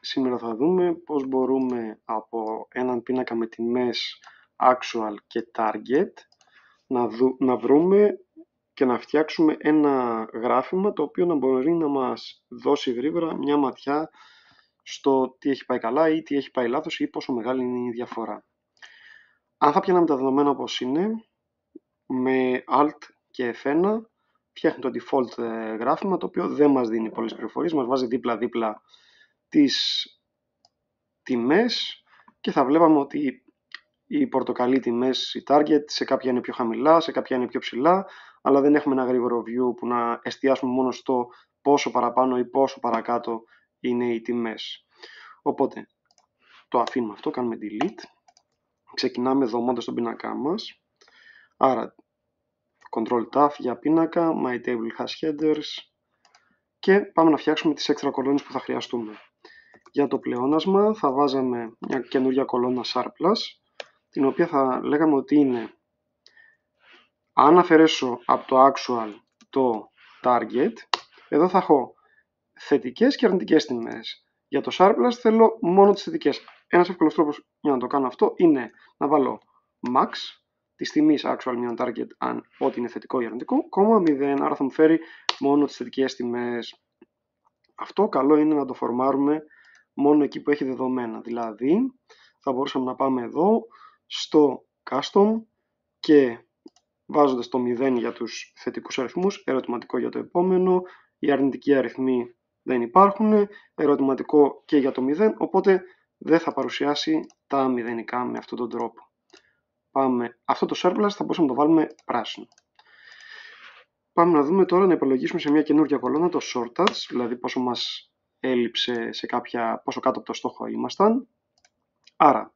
Σήμερα θα δούμε πώς μπορούμε από έναν πίνακα με τιμές actual και target να βρούμε και να φτιάξουμε ένα γράφημα το οποίο να μπορεί να μας δώσει γρήγορα μια ματιά στο τι έχει πάει καλά ή τι έχει πάει λάθος ή πόσο μεγάλη είναι η διαφορά. Αν θα πιάναμε τα δεδομένα όπως είναι, με Alt και F1 φτιάχνει το default γράφημα το οποίο δεν μας δίνει πολλές πληροφορίες, μας βάζει δίπλα-δίπλα τις τιμές και θα βλέπαμε ότι οι πορτοκαλί τιμές, οι target, σε κάποια είναι πιο χαμηλά, σε κάποια είναι πιο ψηλά, αλλά δεν έχουμε ένα γρήγορο view που να εστιάσουμε μόνο στο πόσο παραπάνω ή πόσο παρακάτω είναι οι τιμές. Οπότε το αφήνουμε αυτό, κάνουμε delete, ξεκινάμε δομώντας τον πίνακά μας, άρα Ctrl-Tab για πίνακα, My Table has headers και πάμε να φτιάξουμε τις έξτρα κολόνες που θα χρειαστούμε. Για το πλεόνασμα θα βάζαμε μια καινούργια κολόνα surplus, την οποία θα λέγαμε ότι είναι, αν αφαιρέσω από το actual το target, εδώ θα έχω θετικές και αρνητικές τιμές. Για το surplus θέλω μόνο τις θετικές. Ένας εύκολος τρόπος για να το κάνω αυτό είναι να βάλω max της τιμής actual μείον target, αν ό,τι είναι θετικό ή αρνητικό, 0, άρα θα μου φέρει μόνο τις θετικές τιμές. Αυτό καλό είναι να το φορμάρουμε μόνο εκεί που έχει δεδομένα. Δηλαδή θα μπορούσαμε να πάμε εδώ στο custom και βάζοντας το 0 για τους θετικούς αριθμούς, ερωτηματικό για το επόμενο, οι αρνητικοί αριθμοί δεν υπάρχουν, ερωτηματικό και για το 0, οπότε δεν θα παρουσιάσει τα μηδενικά με αυτόν τον τρόπο. Αυτό το surplus θα μπορούσαμε να το βάλουμε πράσινο. Πάμε να δούμε τώρα να υπολογίσουμε σε μια καινούργια κολόνα το shortage, δηλαδή πόσο μας έλειψε πόσο κάτω από το στόχο ήμασταν. Άρα,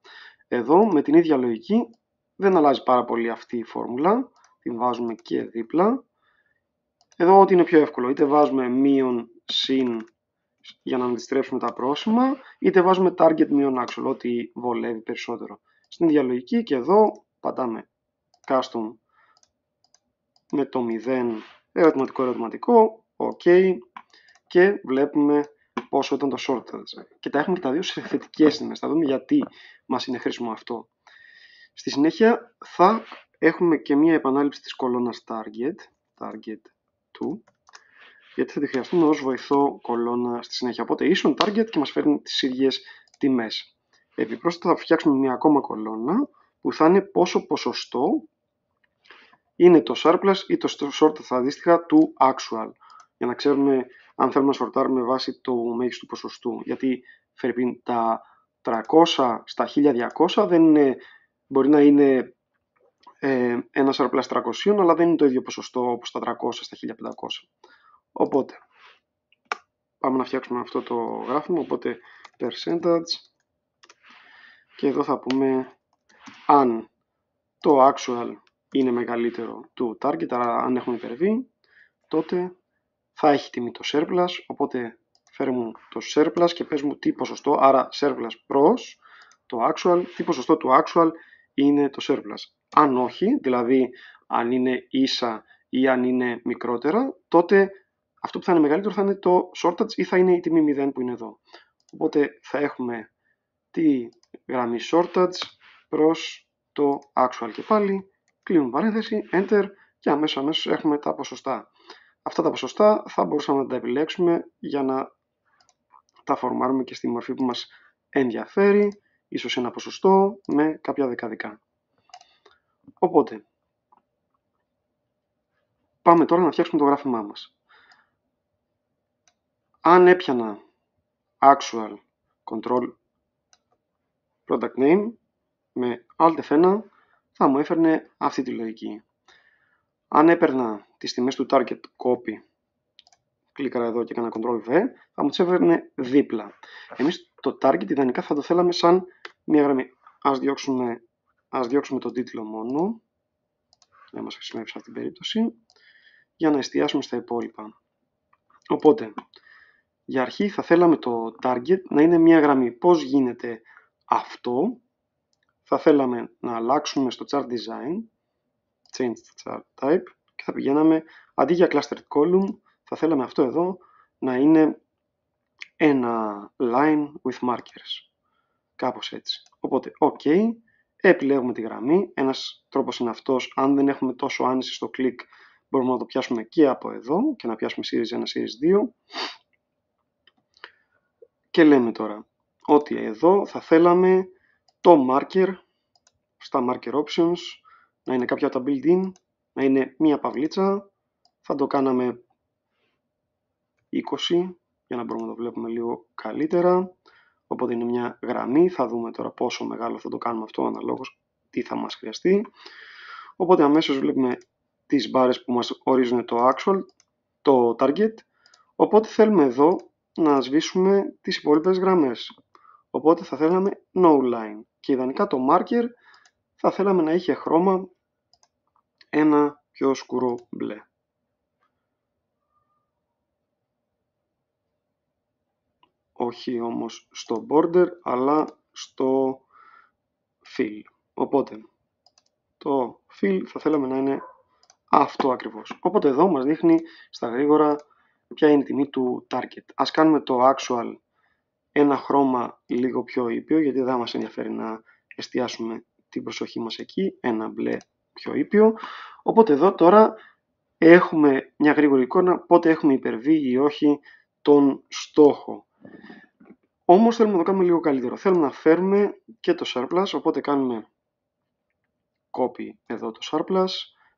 εδώ με την ίδια λογική δεν αλλάζει πάρα πολύ αυτή η φόρμουλα, την βάζουμε και δίπλα. Εδώ ό,τι είναι πιο εύκολο, είτε βάζουμε μείον συν για να αντιστρέψουμε τα πρόσημα, είτε βάζουμε target μείον actual, ό,τι βολεύει περισσότερο. Στην ίδια λογική και εδώ πατάμε custom με το 0 ερωτηματικό, ok, και βλέπουμε πόσο ήταν το shortage. Και τα έχουμε και τα δύο σε θετικές τιμές. Θα δούμε γιατί μας είναι χρήσιμο αυτό. Στη συνέχεια θα έχουμε και μία επανάληψη της κολόνας target 2, γιατί θα τη χρειαστούμε ως βοηθό κολόνα στη συνέχεια. Οπότε ίσον target και μας φέρνει τις ίδιες τιμές. Επιπρόσθετα θα φτιάξουμε μία ακόμα κολόνα που θα είναι πόσο ποσοστό είναι το surplus ή το short αντίστοιχα του actual, για να ξέρουμε αν θέλουμε να σορτάρουμε βάσει του μέγιστου ποσοστού. Γιατί τα 300 στα 1200 δεν είναι, μπορεί να είναι ένα surplus 300, αλλά δεν είναι το ίδιο ποσοστό όπως τα 300 στα 1500. Οπότε πάμε να φτιάξουμε αυτό το γράφημα, οπότε percentage, και εδώ θα πούμε αν το actual είναι μεγαλύτερο του target, άρα αν έχουμε υπερβεί, τότε θα έχει τιμή το surplus, οπότε φέρε μου το surplus και πες μου τι ποσοστό, άρα surplus προς το actual, τι ποσοστό του actual είναι το surplus. Αν όχι, δηλαδή αν είναι ίσα ή αν είναι μικρότερα, τότε αυτό που θα είναι μεγαλύτερο θα είναι το shortage ή θα είναι η τιμή 0 που είναι εδώ. Οπότε θα έχουμε τη γραμμή shortage προς το actual και πάλι κλείνουμε παρένθεση, enter, και αμέσως έχουμε τα ποσοστά. Αυτά τα ποσοστά θα μπορούσαμε να τα επιλέξουμε για να τα φορμάρουμε και στη μορφή που μας ενδιαφέρει, ίσως ένα ποσοστό με κάποια δεκαδικά. Οπότε, πάμε τώρα να φτιάξουμε το γράφημά μας. Αν έπιανα actual control product name με alt F1 θα μου έφερνε αυτή τη λογική. Αν έπαιρνα τις τιμές του target copy, κλίκαρα εδώ και έκανα Ctrl V, θα μου τις έφερνε δίπλα. Εμείς το target ιδανικά θα το θέλαμε σαν μια γραμμή. Ας διώξουμε τον τίτλο μόνο, δεν μας χρησιμεύει σε αυτήν την περίπτωση, για να εστιάσουμε στα υπόλοιπα. Οπότε, για αρχή θα θέλαμε το target να είναι μια γραμμή. Πώς γίνεται αυτό? Θα θέλαμε να αλλάξουμε στο chart design, change the chart type, και θα πηγαίναμε, αντί για clustered column, θα θέλαμε αυτό εδώ να είναι ένα line with markers. Κάπως έτσι. Οπότε, OK, επιλέγουμε τη γραμμή. Ένας τρόπος είναι αυτός. Αν δεν έχουμε τόσο άνεση στο κλικ, μπορούμε να το πιάσουμε και από εδώ και να πιάσουμε series 1, series 2. Και λέμε τώρα ότι εδώ θα θέλαμε το marker, στα marker options, να είναι κάποια από τα built-in, να είναι μία παυλίτσα. Θα το κάναμε 20 για να μπορούμε να το βλέπουμε λίγο καλύτερα. Οπότε είναι μια γραμμή. Θα δούμε τώρα πόσο μεγάλο θα το κάνουμε αυτό αναλόγως τι θα μας χρειαστεί. Οπότε αμέσως βλέπουμε τις μπάρες που μας ορίζουν το actual, το target. Οπότε θέλουμε εδώ να σβήσουμε τις υπόλοιπες γραμμές. Οπότε θα θέλαμε no line. Και ιδανικά το marker θα θέλαμε να είχε χρώμα ένα πιο σκούρο μπλε. Όχι όμως στο border, αλλά στο fill. Οπότε το fill θα θέλαμε να είναι αυτό ακριβώς. Οπότε εδώ μας δείχνει στα γρήγορα ποια είναι η τιμή του target. Ας κάνουμε το actual ένα χρώμα λίγο πιο ήπιο, γιατί δεν μας ενδιαφέρει να εστιάσουμε την προσοχή μας εκεί. Ένα μπλε πιο ήπιο. Οπότε εδώ τώρα έχουμε μια γρήγορη εικόνα πότε έχουμε υπερβεί ή όχι τον στόχο. Όμως θέλουμε να το κάνουμε λίγο καλύτερο. Θέλουμε να φέρουμε και το surplus, οπότε κάνουμε copy εδώ το surplus,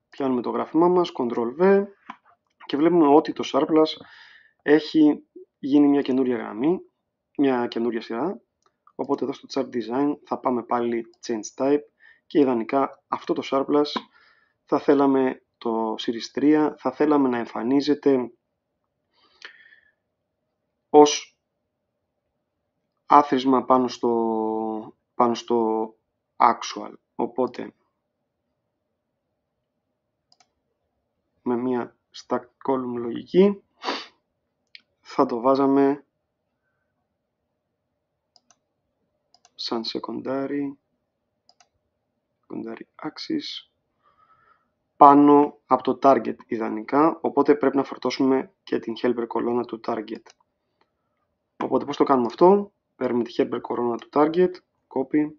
πιάνουμε το γράφημά μας, Ctrl-V και βλέπουμε ότι το surplus έχει γίνει μια καινούρια γραμμή, μια καινούρια σειρά. Οπότε εδώ στο chart design θα πάμε πάλι change type και ιδανικά αυτό το surplus θα θέλαμε το series 3, θα θέλαμε να εμφανίζεται ως άθροισμα πάνω στο actual. Οπότε με μια stack column λογική θα το βάζαμε σαν secondary axis πάνω από το target ιδανικά, οπότε πρέπει να φορτώσουμε και την helper κολόνα του target. Οπότε πώς το κάνουμε αυτό? Παίρνουμε τη helper κολόνα του target, copy,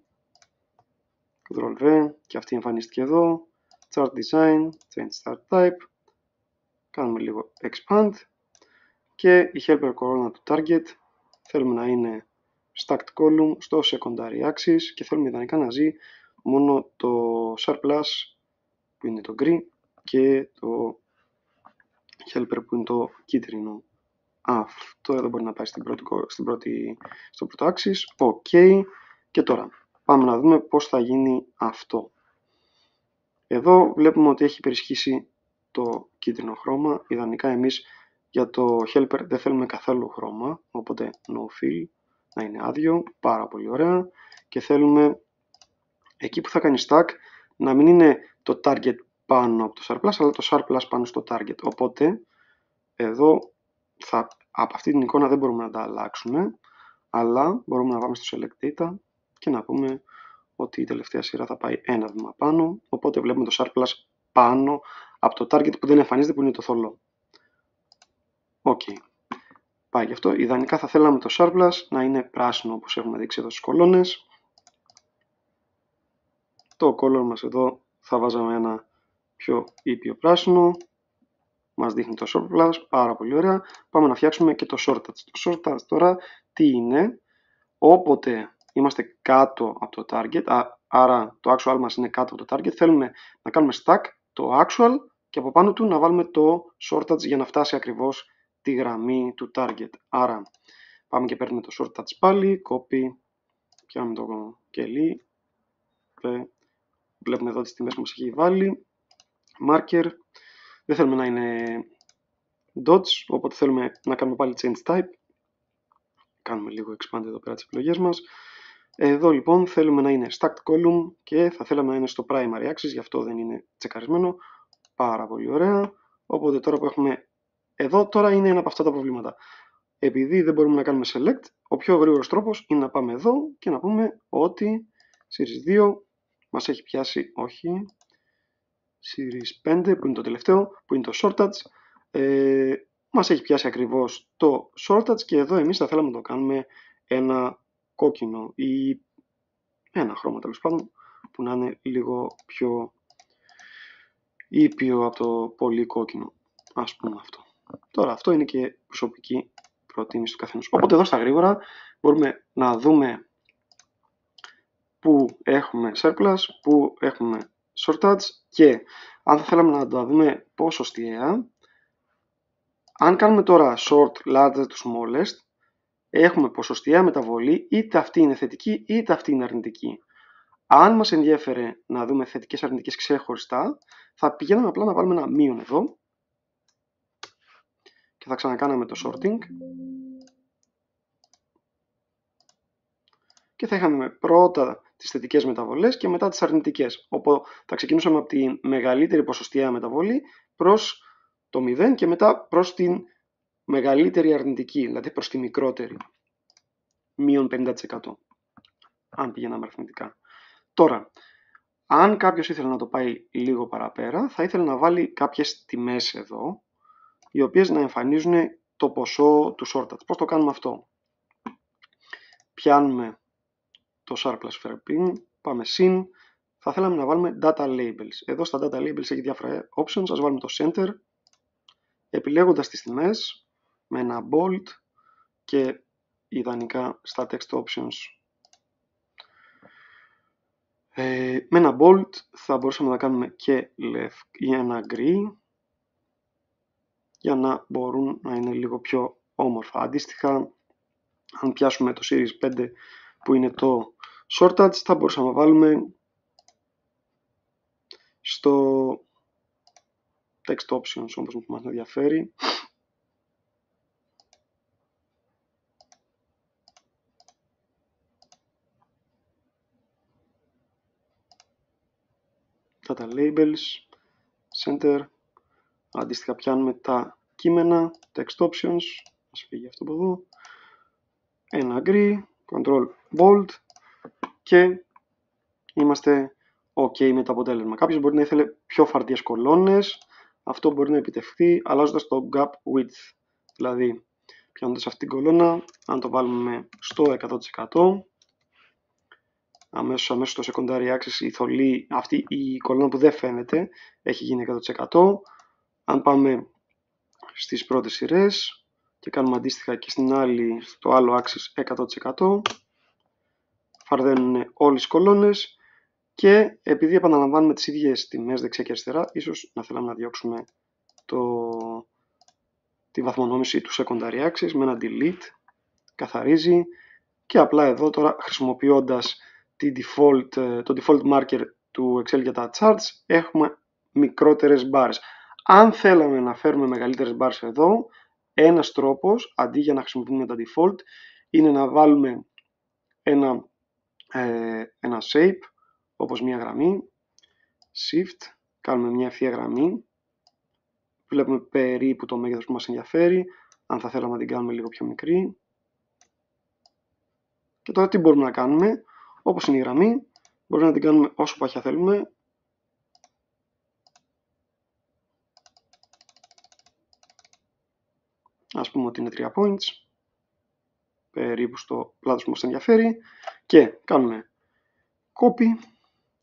Ctrl-V και αυτή εμφανίστηκε εδώ, chart design, change start type, κάνουμε λίγο expand και η helper κολόνα του target θέλουμε να είναι stacked column στο secondary axis και θέλουμε ιδανικά να ζει μόνο το surplus που είναι το gray και το helper που είναι το κίτρινο. Αυτό εδώ μπορεί να πάει στο πρώτο axis. OK. Και τώρα πάμε να δούμε πώς θα γίνει αυτό. Εδώ βλέπουμε ότι έχει υπερισχύσει το κίτρινο χρώμα. Ιδανικά εμείς για το helper δεν θέλουμε καθόλου χρώμα, οπότε no fill, να είναι άδειο, πάρα πολύ ωραία. Και θέλουμε εκεί που θα κάνει stack να μην είναι το target πάνω από το surplus, αλλά το surplus πάνω στο target. Οπότε εδώ από αυτή την εικόνα δεν μπορούμε να τα αλλάξουμε, αλλά μπορούμε να πάμε στο select data και να πούμε ότι η τελευταία σειρά θα πάει ένα βήμα πάνω, οπότε βλέπουμε το surplus πάνω από το target που δεν εμφανίζεται, που είναι το θολό. OK. Πάει γι' αυτό. Ιδανικά θα θέλαμε το surplus να είναι πράσινο, όπως έχουμε δείξει εδώ στις κολόνες. Το color μας εδώ θα βάζαμε ένα πιο ήπιο πράσινο. Μας δείχνει το surplus, πάρα πολύ ωραία. Πάμε να φτιάξουμε και το shortage. Το shortage τώρα τι είναι? Όποτε είμαστε κάτω από το target, άρα το actual μας είναι κάτω από το target, θέλουμε να κάνουμε stack το actual και από πάνω του να βάλουμε το shortage για να φτάσει ακριβώς τη γραμμή του target. Άρα πάμε και παίρνουμε το shortage πάλι, copy, πιάνουμε το κελί, βλέπουμε εδώ τις τιμές που μας έχει βάλει, marker, δεν θέλουμε να είναι dots, οπότε θέλουμε να κάνουμε πάλι change type, κάνουμε λίγο expand εδώ πέρα τις επιλογές μας. Εδώ λοιπόν θέλουμε να είναι stacked column και θα θέλαμε να είναι στο primary axis, γι' αυτό δεν είναι τσεκαρισμένο. Πάρα πολύ ωραία. Οπότε τώρα που έχουμε εδώ, τώρα είναι ένα από αυτά τα προβλήματα. Επειδή δεν μπορούμε να κάνουμε select, ο πιο γρήγορος τρόπος είναι να πάμε εδώ και να πούμε ότι series 2 μας έχει πιάσει, όχι, series 5 που είναι το τελευταίο, που είναι το shortage, μας έχει πιάσει ακριβώς το shortage και εδώ εμείς θα θέλαμε να το κάνουμε ένα κόκκινο ή ένα χρώμα τέλος πάντων που να είναι λίγο πιο ήπιο από το πολύ κόκκινο, ας πούμε αυτό. Τώρα αυτό είναι και προσωπική προτίμηση του καθενός. Οπότε εδώ στα γρήγορα μπορούμε να δούμε που έχουμε surplus, που έχουμε shortage και αν θα θέλαμε να το δούμε ποσοστιαία, αν κάνουμε τώρα short, largest to smallest, έχουμε ποσοστιαία μεταβολή, είτε αυτή είναι θετική είτε αυτή είναι αρνητική. Αν μας ενδιέφερε να δούμε θετικές αρνητικές ξεχωριστά, θα πηγαίναμε απλά να βάλουμε ένα μείον εδώ και θα ξανακάναμε το sorting και θα είχαμε πρώτα τις θετικές μεταβολές και μετά τις αρνητικές. Οπότε θα ξεκινούσαμε από τη μεγαλύτερη ποσοστιαία μεταβολή προς το 0 και μετά προς την μεγαλύτερη αρνητική, δηλαδή προς τη μικρότερη, μείον 50%, αν πηγαίναμε αριθμητικά. Τώρα, αν κάποιος ήθελε να το πάει λίγο παραπέρα, θα ήθελε να βάλει κάποιες τιμές εδώ, οι οποίες να εμφανίζουν το ποσό του shortage. Πώς το κάνουμε αυτό? Πιάνουμε το surplus Fairpin, πάμε συν, θα θέλαμε να βάλουμε data labels. Εδώ στα data labels έχει διάφορα options, ας βάλουμε το center, επιλέγοντας τις τιμές με ένα bold και ιδανικά στα text options. Με ένα bold θα μπορούσαμε να κάνουμε και left ή ένα gray για να μπορούν να είναι λίγο πιο όμορφα. Αντίστοιχα, αν πιάσουμε το Series 5 που είναι το shortage, θα μπορούσαμε να βάλουμε στο text options όπως μας ενδιαφέρει. Data labels, center, αντίστοιχα πιάνουμε τα κείμενα, text options, ας φύγει αυτό από εδώ, ένα gray, control bold και είμαστε ok με το αποτέλεσμα. Κάποιος μπορεί να ήθελε πιο φαρδιές κολόνες, αυτό μπορεί να επιτευχθεί αλλάζοντας το gap width, δηλαδή πιάνοντας αυτή την κολόνα, αν το βάλουμε στο 100%, αμέσως στο secondary axis η θολή, αυτή η κολόνα που δεν φαίνεται, έχει γίνει 100%. Αν πάμε στις πρώτες σειρές και κάνουμε αντίστοιχα και στην άλλη, στο άλλο axis 100%, φαρδένουν όλες οι κολόνες και επειδή επαναλαμβάνουμε τις ίδιες τιμές δεξιά και αριστερά, ίσως να θέλαμε να διώξουμε τη βαθμονόμηση του secondary axis με ένα delete, καθαρίζει και απλά εδώ τώρα χρησιμοποιώντας το default marker του Excel για τα charts έχουμε μικρότερες μπάρες. Αν θέλαμε να φέρουμε μεγαλύτερες μπάρες εδώ, ένας τρόπος αντί για να χρησιμοποιούμε τα default είναι να βάλουμε ένα shape όπως μια γραμμή, shift, κάνουμε μια ευθεία γραμμή, βλέπουμε περίπου το μέγεθος που μας ενδιαφέρει, αν θα θέλαμε να την κάνουμε λίγο πιο μικρή. Και τώρα τι μπορούμε να κάνουμε, όπως είναι η γραμμή, μπορούμε να την κάνουμε όσο παχιά θέλουμε. Ας πούμε ότι είναι 3 points, περίπου στο πλάτος που μας ενδιαφέρει. Και κάνουμε copy,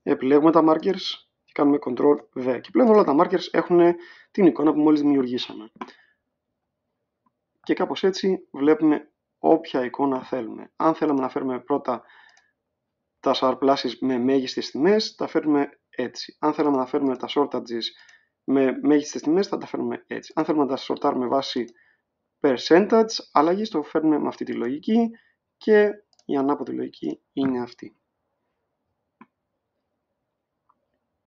επιλέγουμε τα markers και κάνουμε Ctrl-V. Και πλέον όλα τα markers έχουν την εικόνα που μόλις δημιουργήσαμε. Και κάπως έτσι βλέπουμε όποια εικόνα θέλουμε. Αν θέλουμε να φέρουμε πρώτα τα surpluses με μέγιστες τιμές, τα φέρνουμε έτσι. Αν θέλουμε να φέρουμε τα shortages με μέγιστες τιμές, θα τα φέρνουμε έτσι. Αν θέλουμε να τα σορτάρουμε βάσει percentage αλλαγής, το φέρνουμε με αυτή τη λογική και η ανάποδη λογική είναι αυτή.